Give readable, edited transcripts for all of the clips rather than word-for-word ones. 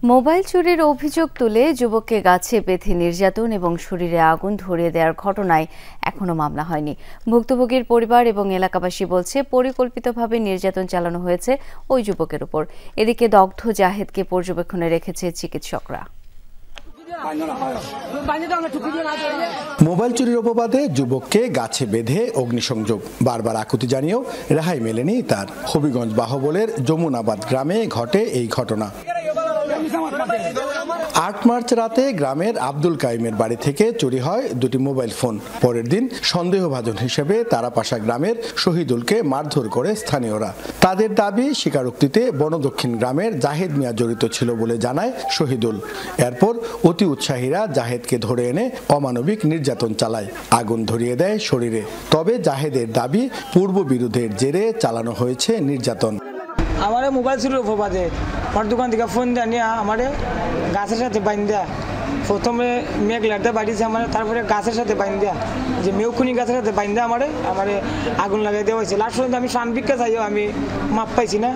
Mobile চুরির অভিযোগ তুলে যুবককে গাছে বেঁধে নির্যাতন এবং শরীরে আগুন ধরিয়ে দেওয়ার ঘটনায় এখনো মামলা হয়নি। ভুক্তভোগীর পরিবার এবং এলাকাবাসী বলছে পরিকল্পিতভাবে নির্যাতন চালানো হয়েছে ওই যুবকের উপর। এদিকে দগ্ধ জাহেদকে পর্যবেক্ষণে রেখেছে চিকিৎসকরা। মোবাইল চুরির অপবাদে যুবককে গাছে বেঁধে অগ্নিসংযোগ, বারবার আকুতি জানিয়েও রেহাই মেলেনি তার। হবিগঞ্জ বাহবলের যমুনাবাদ গ্রামে ঘটে এই ঘটনা। ৮ মার্চ রাতে গ্রামের আব্দুল কাইমের বাড়ি থেকে চুরি হয় দুটি মোবাইল ফোন। পরের দিন সন্দেহভাজন হিসেবে তারাপাশা গ্রামের শহীদুলকে মারধর করে স্থানীয়রা। তাদের দাবি, স্বীকারোক্তিতে বনদক্ষিণ গ্রামের জাহেদ মিয়া জড়িত ছিল বলে জানায় শহীদুল। এরপর অতি উৎসাহীরা জাহেদকে ধরে এনে অমানবিক নির্যাতন চালায়, আগুন ধরিয়ে দেয় শরীরে। তবে জাহেদের দাবি, পূর্ব বিরোধের জেরে চালানো হয়েছে নির্যাতন। আমার মোবাইল ছিল অপবাদে আমার দোকান থেকে ফোন দেওয়া নিয়ে আমার গাছের সাথে বাইন দেয়া। প্রথমে মেঘ লাড়তে বাড়িছে আমার, তারপরে গাছের সাথে বাইন দেয়া, যে মেউকুনি গাছের সাথে বাইন দেয়া আমার আগুন লাগাই দেওয়া হয়েছে। লাস্ট পর্যন্ত আমি শান ভিক্ষা চাইও, আমি মাপ পাইছি না।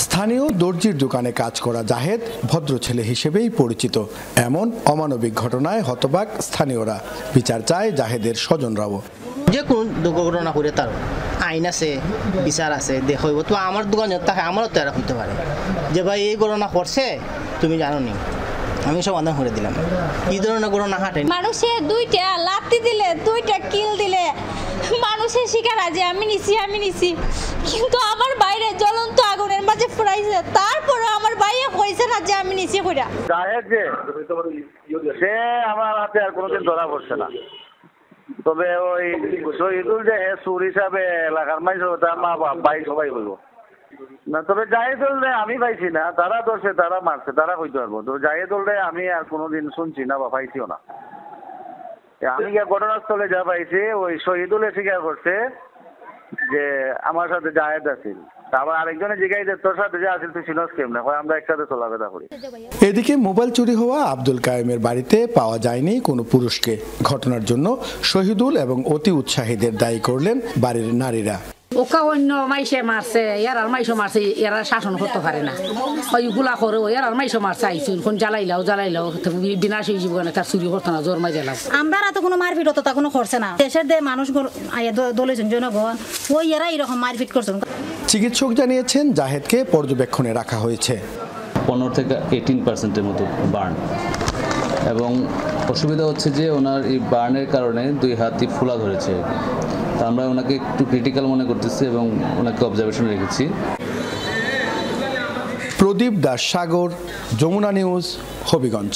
স্থানীয় দর্জির দোকানে কাজ করা জাহেদ ভদ্র ছেলে হিসেবেই পরিচিত। এমন অমানবিক ঘটনায় হতবাক স্থানীয়রা। বিচার চায় জাহেদের স্বজনরাও। যে কোন দুর্ঘটনা করে তার আইন আছে, বিচার আছে, দেখব তো আমার দোকান থাকে, আমারও তো এরা হইতে পারে যে ভাই এই ঘটনা করছে, তুমি জানো নি, আমি সমাধান করে দিলাম। এই ধরনের ঘটনা হাঁটে। মানুষে দুইটা লাত্তি দিলে, দুইটা কিল দিলে মানুষের শিকার আছে আমি নিছি, কিন্তু আমার বাইরে জ্বলন্ত আগুনের মাঝে ফুরাইছে, তারপরে আমার বাইরে কইছে না যে আমি নিছি কইরা। জাহেদ যে সে আমার হাতে আর কোনোদিন ধরা পড়ছে না। তবে ওই শহীদুল যে সুর হিসাবে এলাকার মানুষ, তার মা বাপ ভাই সবাই বলবো না। তবে জাহেদুল আমি পাইছি না, তারা ধরছে, তারা মারছে, তারা কইতে পারবো। তো জাহেদুল আমি আর কোনোদিন শুনছি না বা পাইছিও না। আমি ঘটনাস্থলে যা পাইছি, ওই শহীদুল স্বীকার করছে যে আমার সাথে জাহেদ আছিল। আবার আরেকজনে জিজ্ঞাসা যে তোর সাথে যে আছিল তুই চিনস কেমনে, আমরা একসাথে চলাফেরা করি। এদিকে মোবাইল চুরি হওয়া আব্দুল কাইমের বাড়িতে পাওয়া যায়নি কোনো পুরুষকে। ঘটনার জন্য শহীদুল এবং অতি উৎসাহীদের দায়ী করলেন বাড়ির নারীরা। ওকা অন্য মাইসে মারছে, এরার মাইসো মারছে, এরা শাসন করতে পারে না, ওইগুলা করে এরার মাইসো মারছে। আইসুন কোন জ্বালাইলাও বিনাশ হয়ে জীবনে তার চুরি করতো না, জোর মাই জ্বালাও। আমরা তো কোনো মারপিট হতো, তা কোনো করছে না। দেশের মানুষ দলেছেন জনগণ, ওই এরা এরকম মারপিট করছেন। চিকিৎসক জানিয়েছেন জাহেদকে পর্যবেক্ষণে রাখা হয়েছে। 15 থেকে 18% মতো বার্ন, এবং অসুবিধা হচ্ছে যে ওনার এই বার্নের কারণে 2 হাতই ফোলা ধরেছে। আমরা ওনাকে একটু ক্রিটিক্যাল মনে করতেছি এবং ওনাকে অবজারভেশন রেখেছি। প্রদীপ দাস সাগর, যমুনা নিউজ, হবিগঞ্জ।